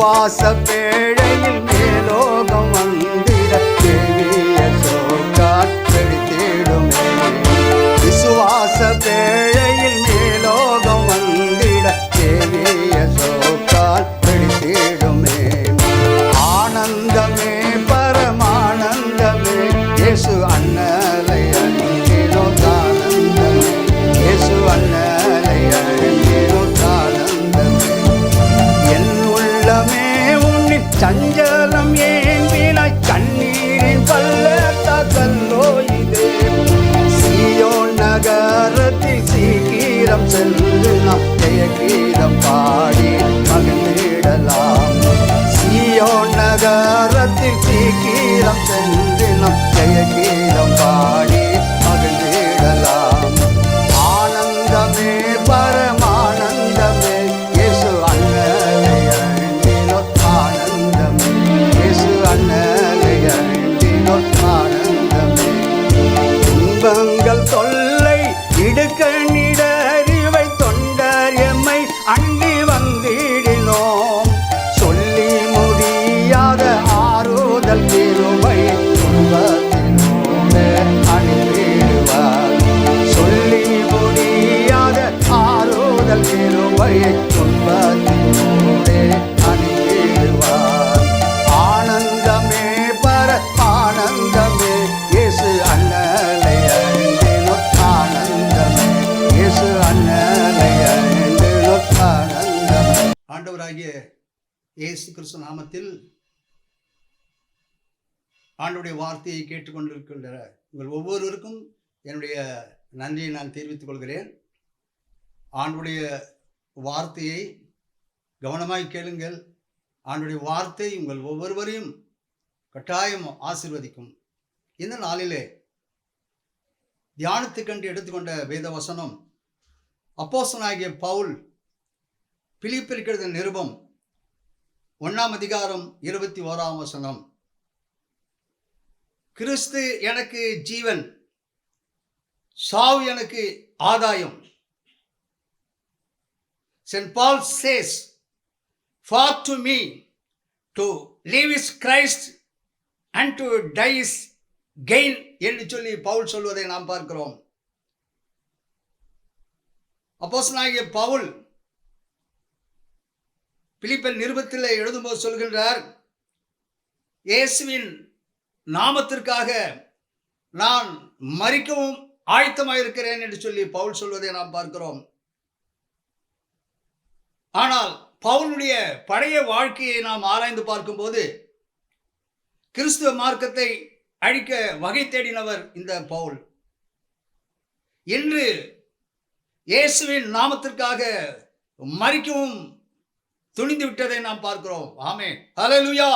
விசுவாச பேழையில் மேலோகம் வந்திட தேவிய சோக்கால் வெடித்திடுமே. விசுவாச பேழையில் மேலோகம் வந்திட தேவிய சோக்கால் வெடித்திடுமே. ஆனந்தமே பரமானந்தமே இயேசு அண்ணலை அன்பினோ தானந்தமே. இயேசு அண்ணலை அன்பினோ தானந்தமே. என் உள்ளமே உன்னில் சஞ்சலம் ஏந்தினாய் கண்ணீரின் பள்ளத்தாக்கல்லோ இதே. சீயோன் நகரத்தில் சீக்கிரம் சென்று நாம் ஜெயகீதம் பாடி மகிழ்ந்திடலாம். சீயோன் நகரத்தில் சீக்கிரம் சென்று நாம் ஜெயகீதம் பாடி மகிழ்ந்திடலாம். ஆனந்தமே பரமானந்தமே இயேசு அண்ணலை அண்டினோ ஆனந்தமே. இயேசு அண்ணலை அண்டினோ ஆனந்தமே. துன்பங்கள் தொல்லை இடுக்கணிடறிவை தொண்டர் எம்மை அண்டி வந்திடினோம். சொல்லி முடியாத ஆறுதல் கிருபை துன்பத்தினோடு அணிவிடுவார். சொல்லி முடியாத ஆறுதல் கிருபையை துன்பத்தினோடு அணிவிடுவார். ஆனந்தமே பர ஆனந்தமே இயேசு அண்ணலை அண்டினோ ஆனந்தமே. இயேசு அண்ணலை அண்டினோ ஆனந்தமே. ஆண்டவராகிய இயேசு கிறிஸ்து நாமத்தில் ஆண்டவருடைய வார்த்தையை கேட்டுக்கொண்டிருக்கின்ற உங்கள் ஒவ்வொருவருக்கும் என்னுடைய நன்றியை நான் தெரிவித்துக் கொள்கிறேன். ஆண்டவருடைய வார்த்தையை கவனமாய் கேளுங்கள். ஆண்டவருடைய வார்த்தை உங்கள் ஒவ்வொருவரையும் கட்டாயம் ஆசீர்வதிக்கும். இந்த நாளிலே தியானத்துக்கென்று எடுத்துக்கொண்ட வேத வசனம் அப்போஸ்தலனாகிய பவுல் பிலிப்பியருக்கு எழுதின நிருபம் 1 அதிகாரம் 21 வசனம். கிறிஸ்து எனக்கு ஜீவன், சாவு எனக்கு ஆதாயம். St. Paul says, "For to me to live is Christ and to die is gain" என்று சொல்லி பவுல் சொல்வதை நாம் பார்க்கிறோம். அப்போஸ்தலனாகிய பவுல் பிலிப்பியர் நிருபத்திலே எழுதும்போது சொல்கின்றார், இயேசுவின் நாமத்திற்காக நான் மரிக்கவும் ஆயத்தமாயிருக்கிறேன் என்று சொல்லி பவுல் சொல்வதை நாம் பார்க்கிறோம். ஆனால் பவுலுடைய பழைய வாழ்க்கையை நாம் ஆராய்ந்து பார்க்கும்போது கிறிஸ்துவ மார்க்கத்தை அழிக்க வகை தேடினவர் இந்த பவுல். இன்று இயேசுவின் நாமத்திற்காக மரிக்கவும் துணிந்து விட்டதை நாம் பார்க்கிறோம். ஆமென், ஹல்லேலூயா.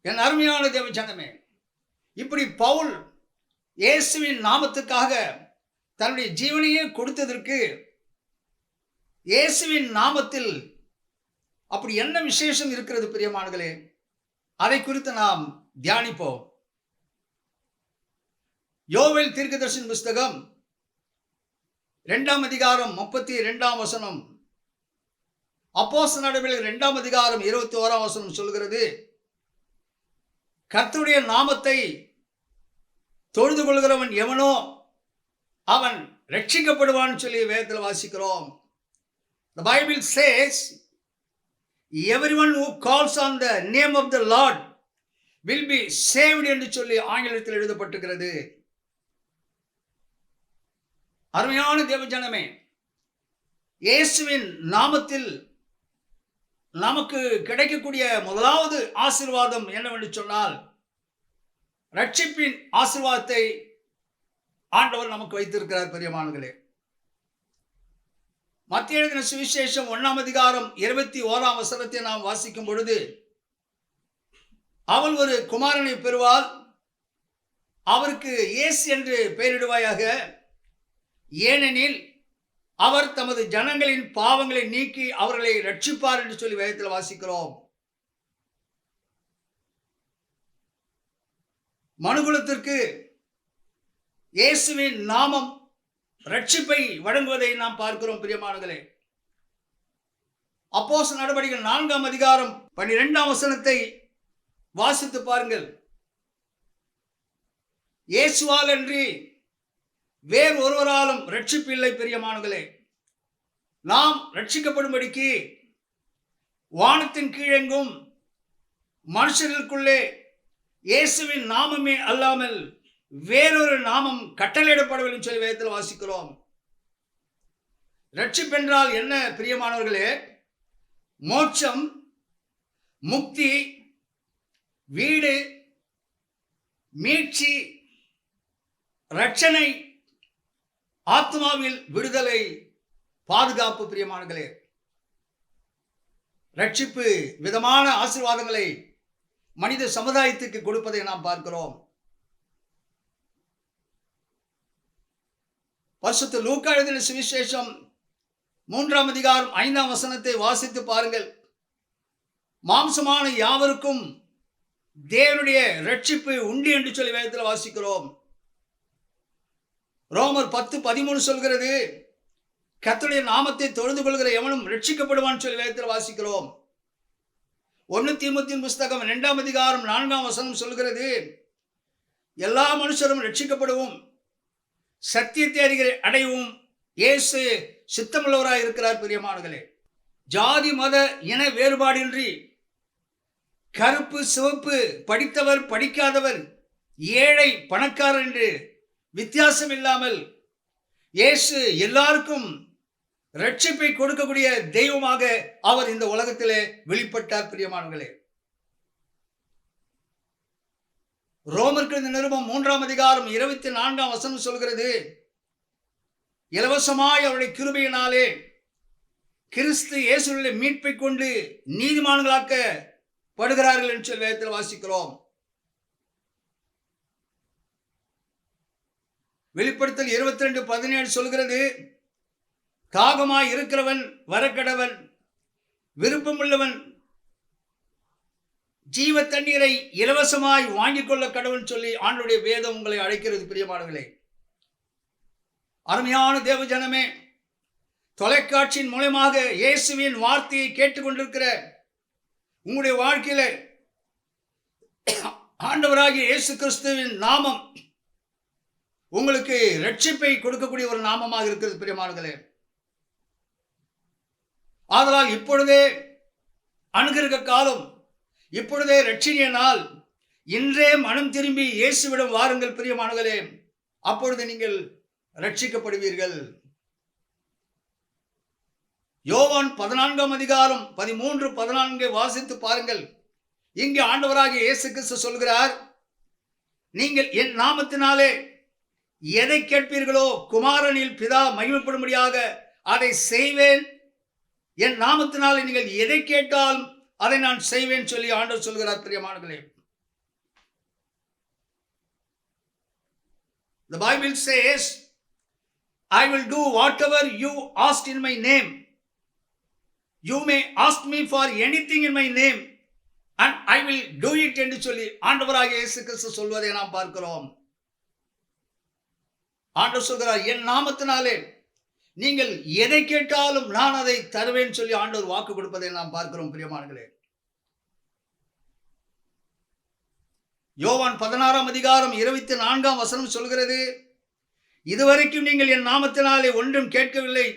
என் அருமையான தேவ ஜனமே, இப்படி பவுல் இயேசுவின் நாமத்துக்காக தன்னுடைய ஜீவனையே கொடுத்ததற்கு இயேசுவின் நாமத்தில் அப்படி என்ன விசேஷம் இருக்கிறது பிரியமானங்களே, அதை குறித்து நாம் தியானிப்போம். யோவேல் தீர்க்கதரிசியின் புஸ்தகம் 2 அதிகாரம் 32 வசனம், அப்போஸ்தலர் நடவடிக்கைகள் 2 அதிகாரம் 21 வசனம் சொல்கிறது, கர்த்தருடைய நாமத்தை தொழுது கொள்கிறவன் எவனோ அவன் ரட்சிக்கப்படுவான்னு சொல்லி வேதத்தில் வாசிக்கிறோம். The Bible says, everyone who calls on the name of the Lord will be saved என்று சொல்லி ஆங்கிலத்தில் எழுதப்பட்டிருக்கிறது. அருமையான தேவஜனமே, இயேசுவின் நாமத்தில் நமக்கு கிடைக்கக்கூடிய முதலாவது ஆசீர்வாதம் என்னவென்று சொன்னால், ரட்சிப்பின் ஆசீர்வாதத்தை ஆண்டவர் நமக்கு வைத்திருக்கிறார். பிரியமானவர்களே, மத்தேயு எழுதின சுவிசேஷம் 1 அதிகாரம் 21 வசனத்தை நாம் வாசிக்கும் பொழுது, அவள் ஒரு குமாரனை பெறுவாள், அவருக்கு இயேசு என்று பெயரிடுவாயாக, ஏனெனில் அவர் தமது ஜனங்களின் பாவங்களை நீக்கி அவர்களை ரட்சிப்பார் என்று சொல்லி வேதத்தில் வாசிக்கிறோம். மனுகுலத்திற்கு இயேசுவின் நாமம் ரட்சிப்பை வழங்குவதை நாம் பார்க்கிறோம். பிரியமானவர்களே, அப்போஸ்தலர் நடவடிக்கைகள் 4 அதிகாரம் 12 வசனத்தை வாசித்து பாருங்கள். இயேசுவால் அன்றி வேறு ஒருவராலும் ரட்சிப்பு இல்லை பிரியமானவர்களே. நாம் ரட்சிக்கப்படும்படிக்கு வானத்தின் கீழெங்கும் மனுஷர்களுக்குள்ளே இயேசுவின் நாமமே அல்லாமல் வேறொரு நாமம் கட்டளையிடப்படவில்லை சொல்லி வேதத்தில் வாசிக்கிறோம். ரட்சிப்பென்றால் என்ன பிரியமானவர்களே? மோட்சம், முக்தி, வீடு, மீட்சி, ரட்சணை, ஆத்மாவில் விடுதலை, பாதுகாப்பு பிரியமானவர்களே. ரட்சிப்பு விதமான ஆசீர்வாதங்களை மனித சமுதாயத்துக்கு கொடுப்பதை நாம் பார்க்கிறோம். பரிசுத்த லூக்கா எழுதின சுவிசேஷம் 3 அதிகாரம் 5 வசனத்தை வாசித்து பாருங்கள். மாம்சமான யாவருக்கும் தேவனுடைய ரட்சிப்பு உண்டு என்று சொல்லி வேதத்தில் வாசிக்கிறோம். ரோமர் 10:13 சொல்கிறது, கர்த்தருடைய நாமத்தை தொழுது கொள்கிற எவனும் ரட்சிக்கப்படுவான் சொல்லி வேதத்தில் வாசிக்கிறோம். 1 தீமோத்தேயுவின் புஸ்தகம் 2 அதிகாரம் 4 வசனம் சொல்கிறது, எல்லா மனுஷரும் ரட்சிக்கப்படவும் சத்தியத்தை அடையவும் இயேசு சித்தமுள்ளவராய் இருக்கிறார் பிரியமானவர்களே. ஜாதி மத இன வேறுபாடின்றி, கருப்பு சிவப்பு, படித்தவர் படிக்காதவர், ஏழை பணக்காரர் என்று வித்தியாசம் இல்லாமல் இயேசு எல்லாருக்கும் ரட்சிப்பை கொடுக்கக்கூடிய தெய்வமாக அவர் இந்த உலகத்திலே வெளிப்பட்டார் பிரியமானவர்களே. ரோமருக்கு நிருபம் 3 அதிகாரம் 24 வசனம் சொல்கிறது, இலவசமாய் அவருடைய கிருபையினாலே கிறிஸ்து இயேசுவிலே மீட்பை கொண்டு நீதிமான்களாக்கப்படுகிறார்கள் என்று சொல்லி வேதத்தில் வாசிக்கிறோம். வெளிப்படுத்தல் 22:17 சொல்கிறது, தாகமாய் இருக்கிறவன் வரக்கடவன், விருப்பமுள்ளவன் ஜீவ தண்ணீரை இலவசமாய் வாங்கிக் கொள்ள கடவன் சொல்லி ஆண்டவருடைய வேதம் உங்களை அழைக்கிறது பிரியமானவர்களே. அருமையான தேவ ஜனமே, தொலைக்காட்சியின் மூலமாக இயேசுவின் வார்த்தையை கேட்டுக்கொண்டிருக்கிற உங்களுடைய வாழ்க்கையில ஆண்டவராகிய இயேசு கிறிஸ்துவின் நாமம் உங்களுக்கு ரட்சிப்பை கொடுக்கக்கூடிய ஒரு நாமமாக இருக்கிறது பிரியமானவர்களே. ஆதலால் இப்பொழுதே அனுகிரக காலம், இப்பொழுதே ரட்சணிய நாள். இன்றே மனம் திரும்பி இயேசுவிடம் வாருங்கள் பிரியமானவர்களே, அப்பொழுது நீங்கள் ரட்சிக்கப்படுவீர்கள். யோவான் 14 அதிகாரம் 13-14 வாசித்து பாருங்கள். இங்கே ஆண்டவராகிய இயேசு கிறிஸ்து சொல்கிறார், நீங்கள் என் நாமத்தினாலே எதை கேட்பீர்களோ குமாரனில் பிதா மகிமைப்படும்படியாக அதை செய்வேன். என் நாமத்தினாலே நீங்கள் எதை கேட்டாலும் அதை நான் செய்வேன் சொல்லி ஆண்டவர் சொல்கிறார் பிரியமானவர்களே. The Bible says, I will do whatever you asked in my name. You may ask me for anything in my name and I will do it என்று சொல்லி ஆண்டவராகிய இயேசு கிறிஸ்து சொல்வதை நாம் பார்க்கிறோம். ஆண்டவர் சொல்கிறார், என் நாமத்தினாலே நீங்கள் எதை கேட்டாலும் நான் அதை தருவேன் சொல்லி ஆண்டவர் வாக்கு கொடுப்பதை நாம் பார்க்கிறோம் பிரியமானவர்களே. யோவான் 16 அதிகாரம் 24 வசனம் சொல்கிறது, இதுவரைக்கும் நீங்கள் என் நாமத்தினாலே ஒன்றும் கேட்கவில்லை,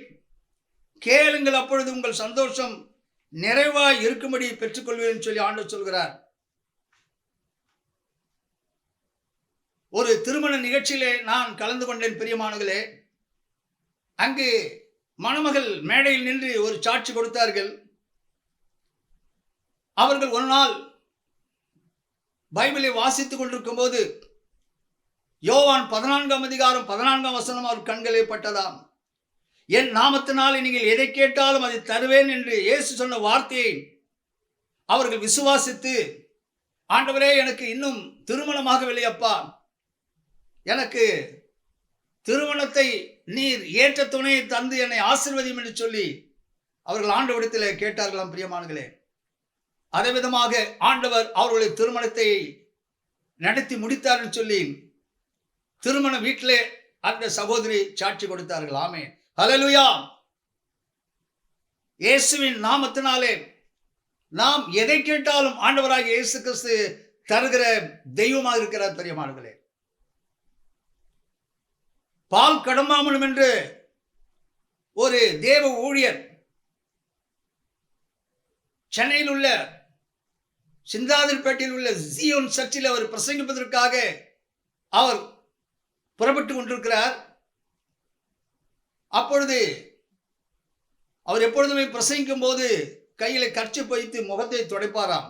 கேளுங்கள், அப்பொழுது உங்கள் சந்தோஷம் நிறைவாய் இருக்கும்படி பெற்றுக்கொள்வேன் சொல்லி ஆண்டவர் சொல்கிறார். ஒரு திருமண நிகழ்ச்சியிலே நான் கலந்து கொண்டேன் பிரியமானவர்களே. அங்கு மணமகள் மேடையில் நின்று ஒரு சாட்சி கொடுத்தார்கள். அவர்கள் ஒரு நாள் பைபிளை வாசித்துக் கொண்டிருக்கும் போது யோவான் 14 அதிகாரம் 14 வசனம் அவர் கண்களே பட்டதாம். என் நாமத்தினாலே நீங்கள் எதை கேட்டாலும் அதை தருவேன் என்று இயேசு சொன்ன வார்த்தையை அவர்கள் விசுவாசித்து, ஆண்டவரே எனக்கு இன்னும் திருமணமாகவில்லை அப்பா, எனக்கு திருமணத்தை நீர் ஏற்ற துணையை தந்து என்னை ஆசீர்வதியும் என்று சொல்லி அவர்கள் ஆண்டவரிடத்தில் கேட்டார்களாம் பிரியமானங்களே. அதே விதமாக ஆண்டவர் அவர்களுடைய திருமணத்தை நடத்தி முடித்தார் என்று சொல்லி திருமண வீட்டிலே அந்த சகோதரி சாட்சி கொடுத்தார்கள். ஆமென், ஹல்லேலூயா. இயேசுவின் நாமத்தினாலே நாம் எதை கேட்டாலும் ஆண்டவராகிய இயேசு கிறிஸ்து தருகிற தெய்வமாக இருக்கிறார். பிரியமானவர்களே, பால் கடம்பாமலும் என்று ஒரு தேவ ஊழியர் சென்னையில் உள்ள சிந்தாதிரிப்பேட்டையில் உள்ள ஜியோன் சர்ச்சில் அவர் பிரசங்கிப்பதற்காக அவர் புறப்பட்டு கொண்டிருக்கிறார். அப்பொழுது அவர் எப்பொழுதுமே பிரசங்கிக்கும் போது கையில கர்ச்சிப் வைத்து முகத்தை துடைப்பாராம்.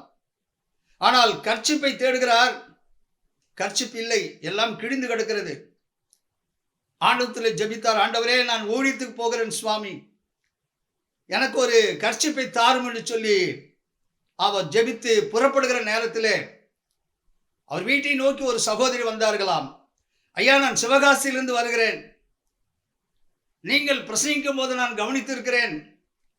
ஆனால் கர்ச்சிப்பை தேடுகிறார், கர்ச்சிப் இல்லை, எல்லாம் கிழிந்து கிடக்கிறது. ஆண்டவத்தில் ஜெபித்தார், ஆண்டவரே நான் ஊழியத்துக்கு போகிறேன் சுவாமி, எனக்கு ஒரு கர்ச்சிப்பை தாரும் என்று சொல்லி அவர் ஜெபித்து புறப்படுகிற நேரத்தில் அவர் வீட்டை நோக்கி ஒரு சகோதரி வந்தார்களாம். ஐயா, நான் சிவகாசியிலிருந்து வருகிறேன், நீங்கள் பிரசங்கிக்கும் போது நான் கவனித்திருக்கிறேன்,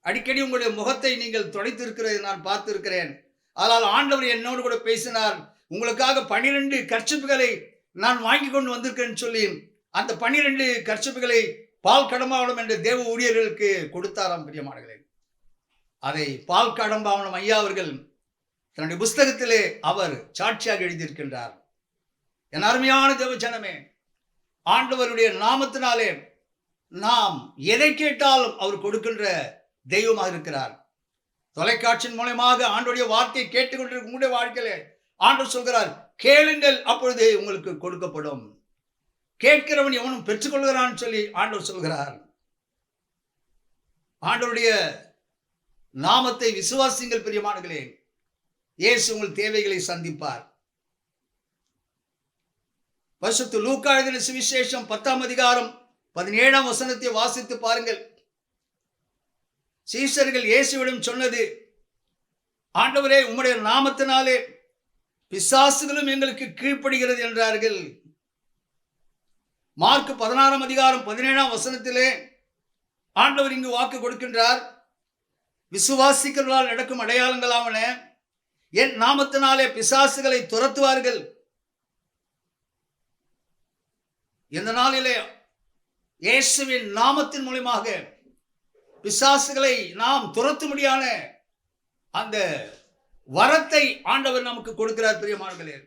அடிக்கடி உங்களுடைய முகத்தை நீங்கள் துடைத்திருக்கிறது நான் பார்த்திருக்கிறேன். ஆனால் ஆண்டவர் என்னோடு கூட பேசினார், உங்களுக்காக 12 கர்ச்சிப்புகளை நான் வாங்கி கொண்டு வந்திருக்கிறேன்னு சொல்லி அந்த 12 கர்ச்சிப்புகளை பால் கடம்பாவனம் என்ற தேவ ஊழியர்களுக்கு கொடுத்தாராம். பிரியமானவர்களே, அதை பால் கடம்பாவனம் ஐயா அவர்கள் தன்னுடைய புஸ்தகத்திலே அவர் சாட்சியாக எழுதியிருக்கின்றார். என் அருமையான தேவ ஜனமே, ஆண்டவருடைய நாமத்தினாலே நாம் எதை கேட்டாலும் அவர் கொடுக்கின்ற தெய்வமாக இருக்கிறார். தொலைக்காட்சியின் மூலமாக ஆண்டவருடைய வார்த்தையை கேட்டுக்கொண்டிருக்கும் உங்களுடைய வாழ்க்கையில ஆண்டவர் சொல்கிறார், கேளுங்கள் அப்பொழுது உங்களுக்கு கொடுக்கப்படும், கேட்கிறவன் எவனும் பெற்றுக்கொள்கிறான் சொல்லி ஆண்டவர் சொல்கிறார். ஆண்டவருடைய நாமத்தை விசுவாசிங்கள் பிரியமானங்களே, இயேசு உங்கள் தேவைகளை சந்திப்பார். பரிசுத்த லூக்கா எழுதின சுவிசேஷம் 10ஆம் அதிகாரம் 17ஆம் வசனத்தை வாசித்து பாருங்கள். சீஷர்கள் இயேசுவிடம் சொன்னது, ஆண்டவரே உம்முடைய நாமத்தினாலே பிசாசுகளும் எங்களுக்கு கீழ்ப்படுகிறது என்றார்கள். மார்க் 16ஆம் அதிகாரம் 17ஆம் வசனத்திலே ஆண்டவர் இங்கு வாக்கு கொடுக்கின்றார், விசுவாசிக்கிறவர்களால் நடக்கும் அடையாளங்களாவன, என் நாமத்தினாலே பிசாசுகளை துரத்துவார்கள். இந்த நாளிலே இயேசுவின் நாமத்தின் மூலமாக பிசாசுகளை நாம் துரத்தும்படியான அந்த வரத்தை ஆண்டவர் நமக்கு கொடுக்கிறார். பிரியமானவர்களே,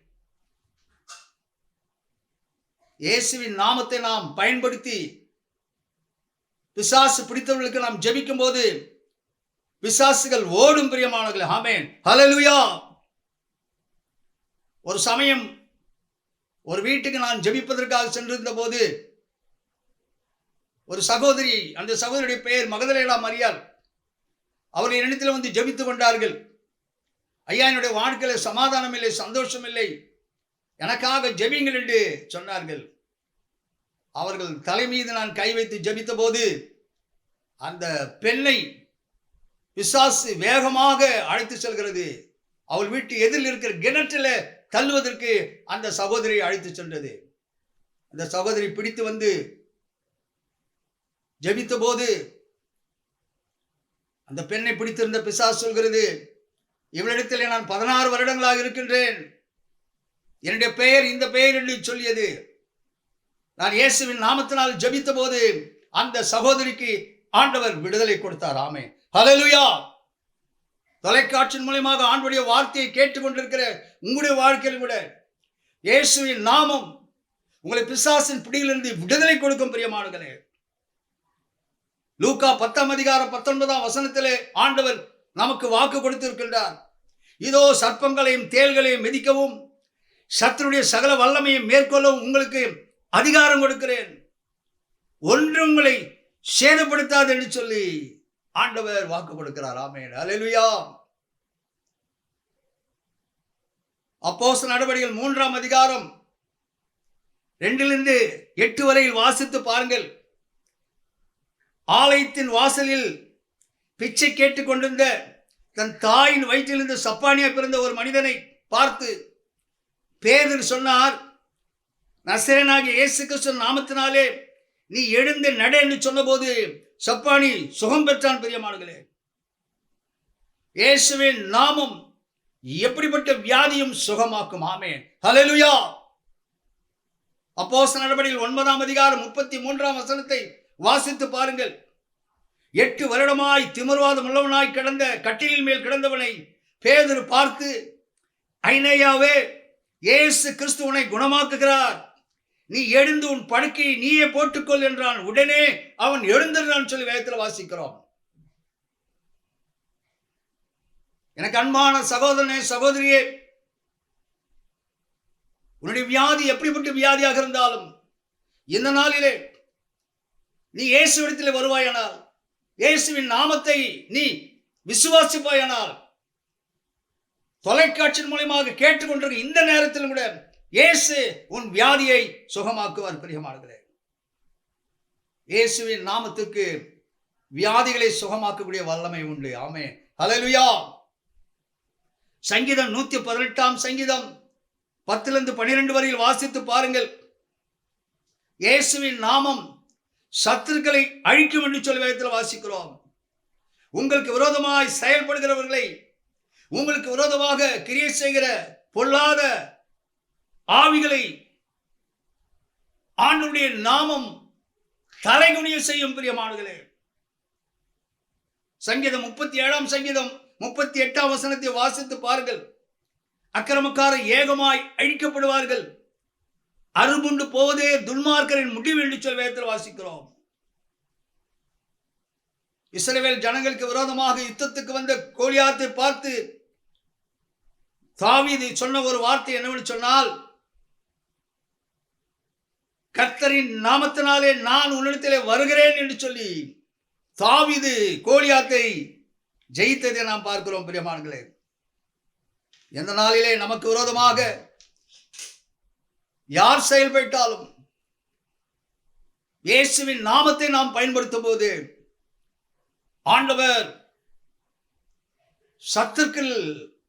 இயேசுவின் நாமத்தை நாம் பயன்படுத்தி பிசாசு பிடித்தவர்களுக்கு நாம் ஜெபிக்கும் போது பிசாசுகள் ஓடும். பிரியமானவர்களே, ஆமென், ஹல்லேலூயா. ஒரு சமயம் ஒரு வீட்டுக்கு நான் ஜெபிப்பதற்காக சென்றிருந்த போது ஒரு சகோதரி, அந்த சகோதரியுடைய பெயர் மகதலேனா மரியாள், அவர்கள் என்னிடத்தில் வந்து ஜெபித்துக் கொண்டார்கள். ஐயா, என்னுடைய வாழ்க்கையில சமாதானம் இல்லை, சந்தோஷம் இல்லை, எனக்காக ஜெபிங்கள் என்று சொன்னார்கள். அவர்கள் தலை மீது நான் கை வைத்து ஜெபித்த போது அந்த பெண்ணை பிசாசு வேகமாக அழைத்து செல்கிறது. அவள் வீட்டு எதிரில் இருக்கிற கிணற்றில தள்ளுவதற்கு அந்த சகோதரியை அழைத்து சென்றது. அந்த சகோதரி பிடித்து வந்து ஜெபித்த போது அந்த பெண்ணை பிடித்திருந்த பிசாசு சொல்கிறது, இவளிடத்தில் நான் 16 வருடங்களாக இருக்கின்றேன், என்னுடைய பெயர் இந்த பெயர் என்று சொல்லியது. நான் இயேசுவின் நாமத்தினால் ஜெபித்த போது அந்த சகோதரிக்கு ஆண்டவர் விடுதலை கொடுத்தார். ஆமென், ஹல்லேலூயா. தொலைக்காட்சியின் மூலமாக ஆண்டவருடைய வார்த்தையை கேட்டுக்கொண்டிருக்கிற உங்களுடைய வாழ்க்கையில் கூட இயேசுவின் நாமம் உங்களை பிசாசின் பிடியிலிருந்து விடுதலை கொடுக்கும். பிரியமானவர்களே, லூக்கா 10ஆம் அதிகாரம் 19ஆம் வசனத்திலே ஆண்டவர் நமக்கு வாக்கு கொடுத்திருக்கின்றார், இதோ சர்ப்பங்களையும் தேள்களையும் மிதிக்கவும் சத்துருடைய சகல வல்லமையை மேற்கொள்ளவும் உங்களுக்கு அதிகாரம் கொடுக்கிறேன், ஒன்று உங்களை சேதப்படுத்தாது என்று சொல்லி ஆண்டவர் வாக்கு கொடுக்கிறார். ஆமென், ஹல்லேலூயா. அப்போஸ்தலர் நடவடிக்கைகள் 3ஆம் அதிகாரம் 2 8 வரையில் வாசித்து பாருங்கள். ஆலயத்தின் வாசலில் பிச்சை கேட்டுக் கொண்டிருந்த தன் தாயின் வயிற்றிலிருந்து சப்பானியா பிறந்த ஒரு மனிதனை பார்த்து பேதுரு சொன்னார், நசரேயனாகிய இயேசு கிறிஸ்து நாமத்தினாலே நீ எழுந்து நட என்று சொன்னபோது சப்பானி சுகம் பெற்றான். பிரியமானவர்களே, இயேசுவின் நாமம் எப்படிப்பட்ட வியாதியும் சுகமாக்கும். ஆமென், ஹல்லேலூயா. அப்போஸ்தலர் நடவடிக்கைகள் 9ஆம் அதிகாரம் 33ஆம் வசனத்தை வாசித்து பாருங்கள். 8 வருடமாய் திமிர்வாதம் உள்ளவனாய் கிடந்த கட்டிலின் மேல் கிடந்தவனை பேதுரு பார்த்து, ஐனையாவே, இயேசு கிறிஸ்து உன்னை குணமாக்குகிறார், நீ எழுந்து உன் படுக்கையை நீயே போட்டுக்கொள் என்றான். உடனே அவன் எழுந்திருந்தான் சொல்லி வேதத்தில் வாசிக்கிறோம். எனக்கு அன்பான சகோதரனே, சகோதரியே, உன்னுடைய வியாதி எப்படிப்பட்ட வியாதியாக இருந்தாலும் இந்த நாளிலே நீ இயேசுவிடத்தில் வருவாயானால், இயேசுவின் நாமத்தை நீ விசுவாசிப்பாயானால், தொலைக்காட்சியின் மூலமாக கேட்டுக்கொண்டிருக்க இந்த நேரத்தில் கூட இயேசு உன் வியாதியை சுகமாக்குவார். பிரியமானவர்களே, இயேசுவின் நாமத்துக்கு வியாதிகளை சுகமாக்கக்கூடிய வல்லமை உண்டு. ஆமென், ஹல்லேலூயா. சங்கீதம் 118 சங்கீதம் 10-12 வரையில் வாசித்து பாருங்கள். இயேசுவின் நாமம் சத்துருக்களை அழிக்கும் என்று சொல்லி வேதத்தில் வாசிக்கிறோம். உங்களுக்கு விரோதமாய் செயல்படுகிறவர்களை, உங்களுக்கு விரோதமாக கிரியை செய்கிற பொல்லாத ஆவிகளை ஆண்டவருடைய நாமம் தலைகுனிய செய்யும். பிரியமானவர்களே, சங்கீதம் 37 சங்கீதம் 38 வசனத்தை வாசித்து பாருங்கள். அக்கிரமக்காரர் ஏகமாய் அழிக்கப்படுவார்கள், அறுபுண்டு போவதே துன்மார்க்கரின் முடிவு என்று சொல்லி வேதத்தில் வாசிக்கிறோம். இஸ்ரவேல் ஜனங்களுக்கு விரோதமாக யுத்தத்துக்கு வந்த கோலியாத்தை பார்த்து தாவீது சொன்ன ஒரு வார்த்தை என்னவென்று சொன்னால், கர்த்தரின் நாமத்தினாலே நான் உன்னிடத்திலே வருகிறேன் என்று சொல்லி தாவீது கோலியாத்தை ஜெயித்ததை நாம் பார்க்கிறோம். பிரியமானவர்களே, எந்த நாளிலே நமக்கு விரோதமாக யார் செயல்பட்டாலும் இயேசுவின் நாமத்தை நாம் பயன்படுத்தும் போது ஆண்டவர் சத்துருக்கள்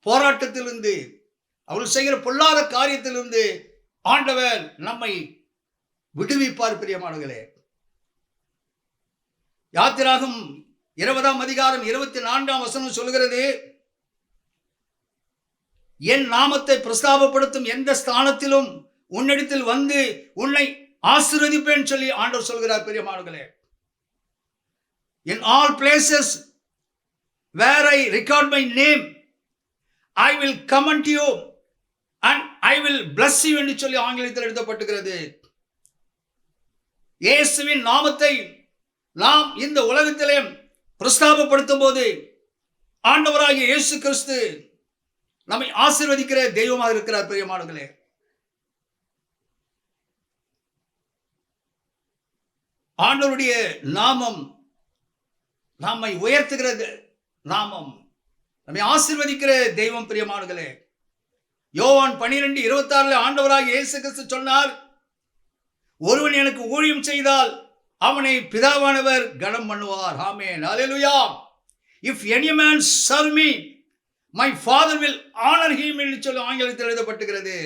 போராட்டத்திலிருந்து, அவர்கள் செய்கிற பொல்லாத காரியத்திலிருந்து ஆண்டவர் நம்மை விடுவிப்பார். பிரியமானவர்களே, யாத்திராகம் 20 வசனம் சொல்கிறது, என் நாமத்தை பிரஸ்தாபப்படுத்தும் எந்த ஸ்தானத்திலும் உன்னிடத்தில் வந்து உன்னை ஆசீர்வதிப்பேன் சொல்லி ஆண்டவர் சொல்கிறார். பிரியமானவர்களே, in all places where I record my name, I will come unto you and I will bless you என்று சொல்லி ஆங்கிலத்தில் எழுதப்பட்டிருக்கிறது. இயேசுவின் நாமத்தை நாம் இந்த உலகத்திலே பிரஸ்தாபப்படுத்தும் போது ஆண்டவராகிய இயேசு கிறிஸ்து நம்மை ஆசீர்வதிக்கிற தெய்வமாக இருக்கிறார். பிரியமானவர்களே, ஆண்டவருடைய நாமம் நம்மை உயர்த்துகிற நாமம், நம்மை ஆசீர்வதிக்கிற தெய்வம். பிரியமானவர்களே, யோவான் 12:26 ஆண்டவராகிய இயேசு கிறிஸ்து சொன்னார், ஒருவன் எனக்கு ஊழியம் செய்தால் அவனை பிதாவானவர் கனம் பண்ணுவார். ஆமென், ஹல்லேலூயா. If any man serve me, my father will honor him என்று சொல்லி ஆங்கிலத்தில் எழுதப்பட்டிருக்கிறது.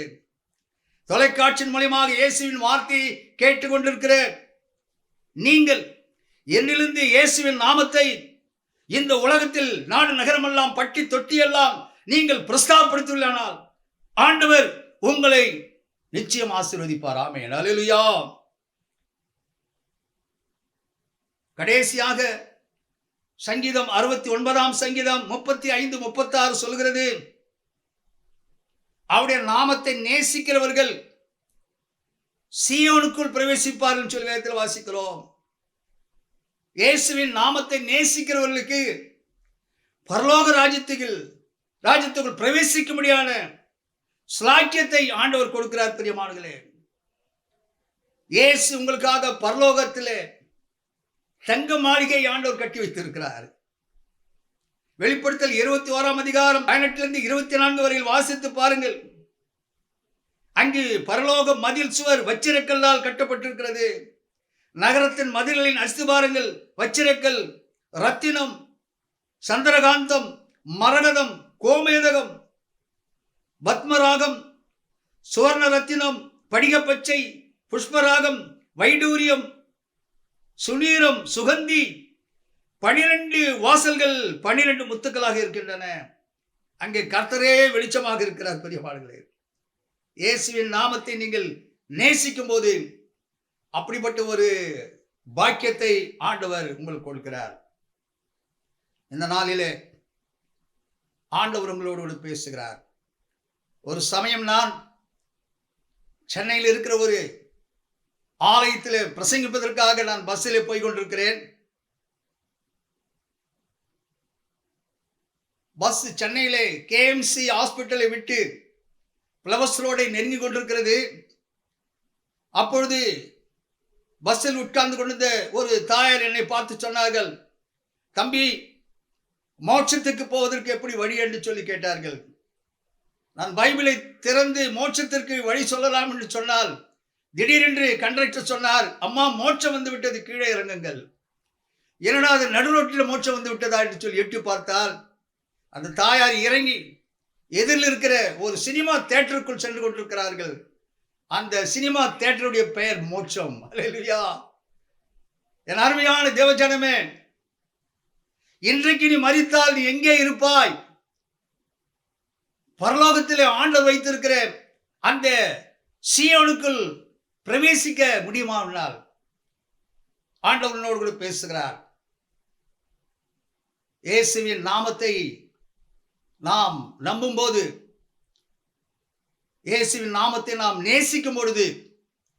தொலைக்காட்சியின் மூலமாக இயேசுவின் வார்த்தையை கேட்டுக்கொண்டிருக்கிற நீங்கள் என்னிலிருந்து இயேசுவின் நாமத்தை இந்த உலகத்தில் நாடு நகரமெல்லாம் பட்டி தொட்டியெல்லாம் நீங்கள் பிரஸ்தாபப்படுத்தியுள்ளானால் ஆண்டவர் உங்களை நிச்சயம் ஆசீர்வதிப்பார். ஆமென், ஹல்லேலூயா. கடைசியாக சங்கீதம் 69 சங்கீதம் 35-36 சொல்கிறது, அவருடைய நாமத்தை நேசிக்கிறவர்கள் சீயோனுக்குள் பிரவேசிப்பார்கள் சொல்லி வேதத்தில் வாசிக்கிறோம். இயேசுவின் நாமத்தை நேசிக்கிறவர்களுக்கு பரலோக ராஜ்யத்துக்குள் பிரவேசிக்க முடியாத ஸ்லாக்கியத்தை ஆண்டவர் கொடுக்கிறார். பிரியமானவர்களே, இயேசு உங்களுக்காக பரலோகத்திலே தங்க மாளிகை ஆண்டவர் கட்டி வைத்திருக்கிறார். வெளிப்படுத்தல் 21 18-24 வரையில் வாசித்து பாருங்கள். அங்கு பரலோக மதில் சுவர் வச்சிரக்கல்லால் கட்டப்பட்டிருக்கிறது. நகரத்தின் மதில்களின் அஸ்திபாரங்கள் வச்சிரக்கல், ரத்தினம், சந்திரகாந்தம், மரகதம், கோமேதகம், பத்மராகம், சுவர்ண ரத்தினம், படிகப்பச்சை, புஷ்பராகம், வைடூரியம், சுனீரம், சுகந்தி, 12 வாசல்கள் 12 முத்துக்களாக இருக்கின்றன. அங்கே கர்த்தரே வெளிச்சமாக இருக்கிறார். பிரியமானவர்களே, இயேசுவின் நாமத்தை நீங்கள் நேசிக்கும் போது அப்படிப்பட்ட ஒரு பாக்கியத்தை ஆண்டவர் உங்களுக்கு கொடுக்கிறார். இந்த நாளிலே ஆண்டவர் உங்களோடு கூட பேசுகிறார். ஒரு சமயம் நான் சென்னையில் இருக்கிற ஒரு ஆலயத்தில் பிரசங்கிப்பதற்காக நான் பஸ்ஸில் போய் கொண்டிருக்கிறேன். பஸ் சென்னையிலே கேஎம்சி ஹாஸ்பிட்டலை விட்டு பிளவர்ஸ் ரோடை நெருங்கி கொண்டிருக்கிறது. அப்பொழுது பஸ்ஸில் உட்கார்ந்து கொண்டிருந்த ஒரு தாயார் என்னை பார்த்து சொன்னார்கள், தம்பி, மோட்சத்துக்கு போவதற்கு எப்படி வழி என்று சொல்லி கேட்டார்கள். நான் பைபிளை திறந்து மோட்சத்திற்கு வழி சொல்லலாம் என்று சொன்னால், திடீரென்று கண்டக்டர் சொன்னார், அம்மா மோட்சம் வந்து விட்டது, கீழே இறங்குங்கள். என்னடா அது நடுரோட்டில் மோட்சம் வந்து விட்டதா என்று சொல்லி எட்டி பார்த்தால், அந்த தாயார் இறங்கி எதிரில் இருக்கிற ஒரு சினிமா தியேட்டருக்குள் சென்று கொண்டிருக்கிறார்கள். அந்த சினிமா தியேட்டருடைய பெயர் மோட்சம். அல்லேலூயா. என் அருமையான தேவஜனமே, இன்றைக்கு நீ மரித்தால் நீ எங்கே இருப்பாய்? பரலோகத்திலே ஆண்டவர் வைத்திருக்கிற அந்த சீயோனுக்குள் பிரவேசிக்க முடியுமானால் ஆண்டவனோடு கூட பேசுகிறார். இயேசுவின் நாமத்தை நாம் நம்பும் போது, இயேசுவின் நாமத்தை நாம் நேசிக்கும் பொழுது,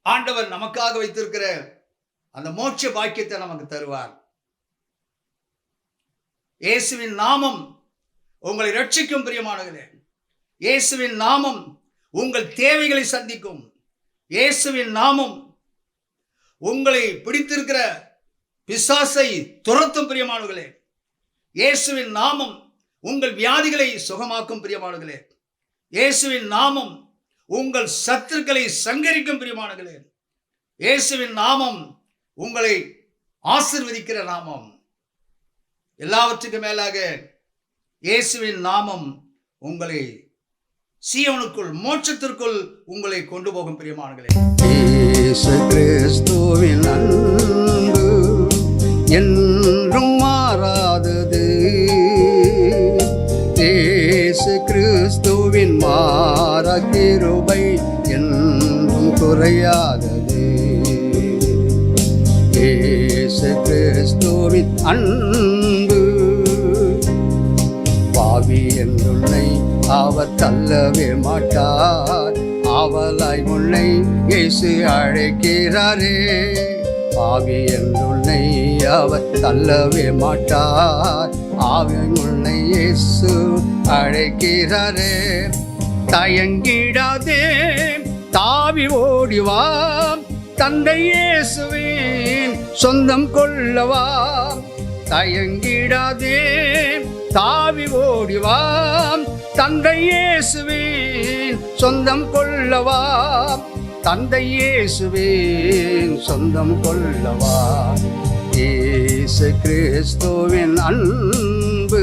ஆண்டவர் நமக்காக வைத்திருக்கிற அந்த மோட்ச பாக்கியத்தை நமக்கு தருவார். இயேசுவின் நாமம் உங்களை ரட்சிக்கும் பிரியமானவர்களே. இயேசுவின் நாமம் உங்கள் தேவைகளை சந்திக்கும். இயேசுவின் நாமம் உங்களை பிடித்திருக்கிற பிசாசை துரத்தும் பிரியமானவர்களே. இயேசுவின் நாமம் உங்கள் வியாதிகளை சுகமாக்கும் பிரியமானவர்களே. இயேசுவின் நாமம் உங்கள் சத்துருக்களை சங்கரிக்கும் பிரியமானவர்களே. இயேசுவின் நாமம் உங்களை ஆசீர்வதிக்கிற நாமம். எல்லாவற்றுக்கும் மேலாக இயேசுவின் நாமம் உங்களை சீயோனுக்குள் மோட்சத்திற்குள் உங்களை கொண்டு போகும் பிரியமானவர்களே. இயேசு கிறிஸ்துவின் அன்பு என்றும் மாறாதது. இயேசு கிறிஸ்துவின் மாறா கிருபை என்றும் குறையாதது. இயேசு கிறிஸ்துவின் அன்பு பாவி என்றுன்னை அவர் தள்ளவே மாட்டார். அவளாய் உன்னை இயேசு அழைக்கிறாரே. பாவி என்றுன்னை அவர் தள்ளவே மாட்டார். ஆவி உன்னை இயேசு அழைக்கிறாரே. தயங்கிடாதே, தாவி ஓடிவா, தந்தை இயேசுவின் சொந்தம் கொள்ளவா. தயங்கிடாதே, தாவி ஓடிவா, தந்தை இயேசுவின் சொந்தம் கொள்ளவா. தந்தை இயேசுவின் சொந்தம் கொள்ளவா. இயேசு கிறிஸ்துவின் அன்பு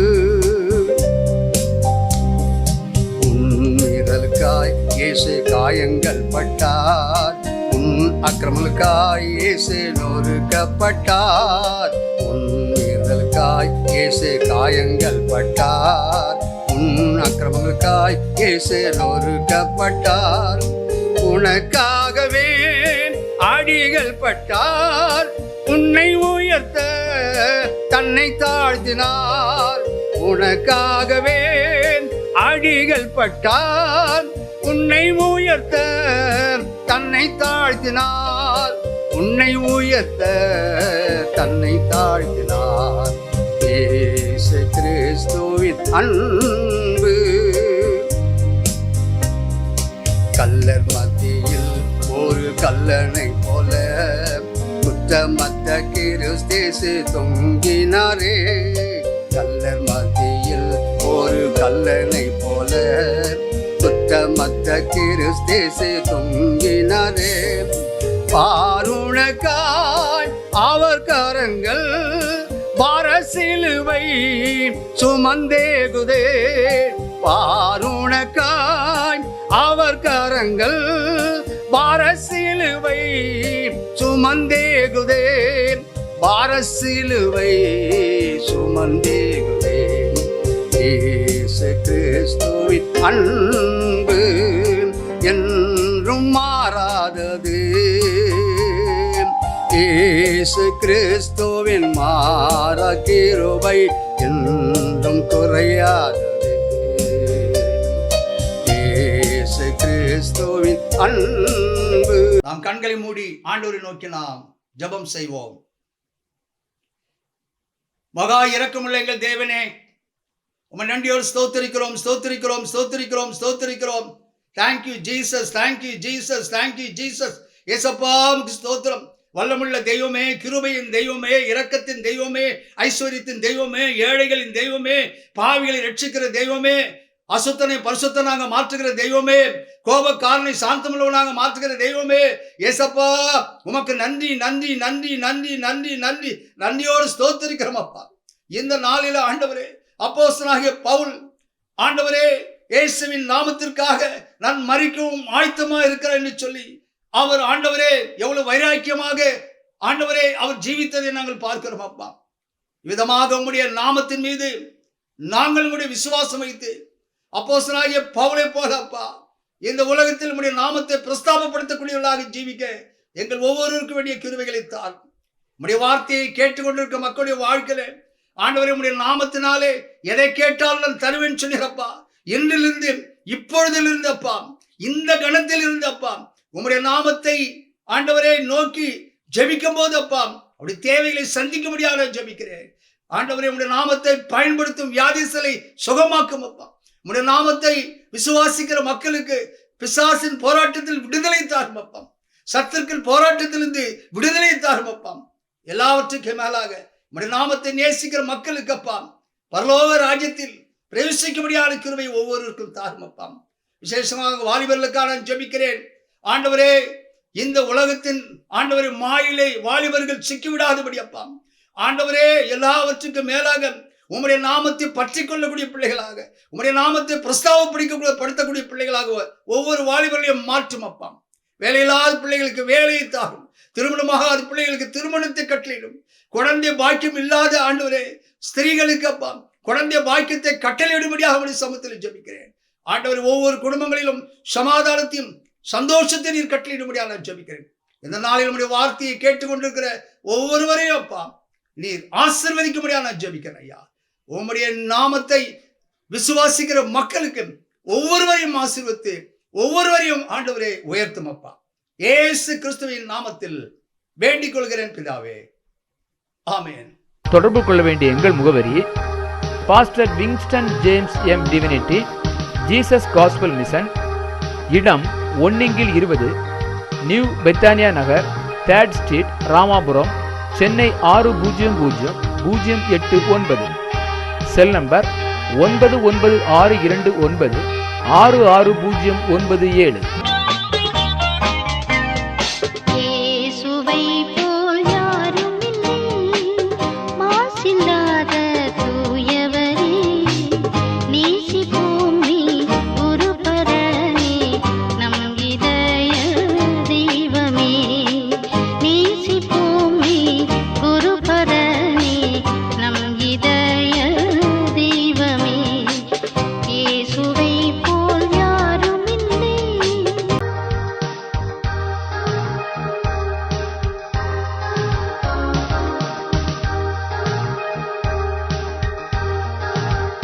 உன்னிதழுக்காய் இயேசு காயங்கள் பட்டார். உன் அக்கிரமங்களுக்காய் இயேசு நொறுக்கப்பட்டார். உன்னிதழுக்காய் இயேசு காயங்கள் பட்டார். உன் அக்கிரமங்களுக்காய் இயேசு நொறுக்கப்பட்டார். உனக்காகவே அடிகள் பட்டார். உன்னை உயர்த்த தன்னை தாழ்த்தினார். உனக்காகவே அடிகள் பட்டார். உன்னை உயர்த்த தன்னை தாழ்த்தினார். உன்னை உயர்த்த தன்னை தாழ்த்தினார். இயேசு கிறிஸ்துவின் அன்பு கல்லர் மத்தியில் ஒரு கல்லனை போல குற்றமற்ற கிறிஸ்து தொங்கினாரே. கல்லர் மத்தியில் ஒரு கல்லனை போல குற்றமற்ற கிறிஸ்து தொங்கினாரே. பாருணக்காய் அவர் கரங்கள் பாரசிலுவை சுமந்தேகுதே. பாருணக்காய் அவர் கரங்கள் பாரசிலுவை சுமந்தேகுதே. பாரசிலுவை சுமந்தேகுதே. இயேசு கிறிஸ்துவின் அன்பு என்றும் மாறாதது. இயேசு கிறிஸ்துவின் மாறா கிருபை என்றும் குறையாதது. இயேசு கிறிஸ்துவின் அன்பு. நாம் கண்களை மூடி ஆண்டவரை நோக்கி நாம் ஜெபம் செய்வோம். மகா இரக்கமுள்ள எங்கள் தேவனே, உம்மை நன்றியோடு ஸ்தோத்திரிக்கிறோம் ஸ்தோத்திரிக்கிறோம் ஸ்தோத்திரிக்கிறோம் ஸ்தோத்திரிக்கிறோம். Thank you Jesus, thank you Jesus, thank you Jesus. ஏசப்பா உமக்கு ஸ்தோத்திரம். வல்லமுள்ள தெய்வமே, கிருபையின் தெய்வமே, இரக்கத்தின் தெய்வமே, ஐஸ்வர்யத்தின் தெய்வமே, ஏழைகளின் தெய்வமே, பாவிகளை ரட்சிக்கிற தெய்வமே, அசுத்தனை பரிசுத்தனாக மாற்றுகிற தெய்வமே, கோபக்காரனை சாந்தமுள்ளவனாக மாற்றுகிற தெய்வமே, ஏசப்பா உமக்கு நன்றி நன்றி நன்றி நன்றி நன்றி நன்றி நன்றியோடு ஸ்தோத்திரிக்கிறோம் அப்பா. இந்த நாளில ஆண்டவரே, அப்போஸ்தலனாகிய பவுல் ஆண்டவரே இயேசுவின் நாமத்திற்காக நான் மரிக்கவும் ஆயத்தமா இருக்கிறேன் என்று சொல்லி அவர் ஆண்டவரே எவ்வளவு வைராக்கியமாக ஆண்டவரே அவர் ஜீவித்ததை நாங்கள் பார்க்கிறோம் அப்பா. விதமாக உம்முடைய நாமத்தின் மீது நாங்கள் உம்முடைய விசுவாசம் வைத்து அப்போஸ்தலனாகிய பவுலை போல அப்பா இந்த உலகத்தில் உம்முடைய நாமத்தை பிரஸ்தாபப்படுத்தக்கூடியவர்களாக ஜீவிக்க எங்கள் ஒவ்வொருவருக்கும் வேண்டிய கிருபைகளை தார். உம்முடைய வார்த்தையை கேட்டுக்கொண்டிருக்க மக்களுடைய வாழ்க்கையில ஆண்டவரே உம்முடைய நாமத்தினாலே எதை கேட்டாலும் நான் தருவேன் சொன்னீரப்பா. இன்றிலிருந்து இப்பொழுதிலிருந்து அப்பா, இந்த கணத்தில் இருந்து அப்பா உம்முடைய நாமத்தை ஆண்டவரே நோக்கி ஜெபிக்கும் போது அப்பா அவருடைய தேவைகளை சந்திக்க முடியாத ஜெபிக்கிறேன் ஆண்டவரே. உம்முடைய நாமத்தை பயன்படுத்தும் வியாதிகளை சுகமாக்கும் அப்பா. உம்முடைய நாமத்தை விசுவாசிக்கிற மக்களுக்கு பிசாசின் போராட்டத்தில் விடுதலை தாரும் அப்பா. சத்துருக்கள் போராட்டத்திலிருந்து விடுதலை தாரும் அப்பா. எல்லாவற்றுக்கும் மேலாக உம்முடைய நாமத்தை நேசிக்கிற மக்களுக்கு அப்பா பரலோக ராஜ்யத்தில் பிரவேசிக்க முடியாத கிருபை ஒவ்வொருவருக்கும் தாரும் அப்பா. விசேஷமாக வாலிபர்களுக்காக நான் ஜெபிக்கிறேன் ஆண்டவரே. இந்த உலகத்தின் ஆண்டவரே மாயிலை வாலிபர்கள் சிக்கிவிடாதபடி அப்பா ஆண்டவரே, எல்லாவற்றுக்கும் மேலாக உம்முடைய நாமத்தை பற்றி கொள்ளக்கூடிய பிள்ளைகளாக, உம்முடைய நாமத்தை பிரஸ்தாபப்படுத்தக்கூடிய பிள்ளைகளாக ஒவ்வொரு வாலிபர்களையும் மாற்றும் அப்பா. வேலையில்லாத பிள்ளைகளுக்கு வேலையை தாரும், திருமணமாகாத பிள்ளைகளுக்கு திருமணத்தை கட்டளையிடும், குழந்தை பாக்கியம் இல்லாத ஆண்டவரே ஸ்திரீகளுக்கு அப்பா குழந்தை பாக்கியத்தை கட்டளையிடும்படியாக உம்முடைய சமூகத்தில் ஜெபிக்கிறேன் ஆண்டவரே. ஒவ்வொரு குடும்பங்களிலும் சமாதானத்தையும் சந்தோஷத்தை நீர் கட்டளையிடும்படியாக நான் ஜெபிக்கிறேன். இந்த நாளில் உம்முடைய வார்த்தையை கேட்டுக்கொண்டிருக்கிற ஒவ்வொருவரையும் அப்பா நீர் ஆசீர்வதிக்கும்படியாக நான் ஜெபிக்கிறேன் ஐயா. உம்முடைய நாமத்தை விசுவாசிக்கிற மக்களுக்கு ஒவ்வொருவரையும் ஆசீர்வதித்து ஒவ்வொருவரையும் ஆண்டவரே உயர்த்தும் அப்பா. இயேசு கிறிஸ்துவின் நாமத்தில் வேண்டிக் கொள்கிறேன் பிதாவே, ஆமென். தொடர்பு கொள்ள வேண்டிய எங்கள் முகவரி: pastor Wingston James M divinity, Jesus gospel mission, இடம் 1/20, new Bethania Nagar, 3rd street, Ramapuram, Chennai 600089. Cell number 9962966097.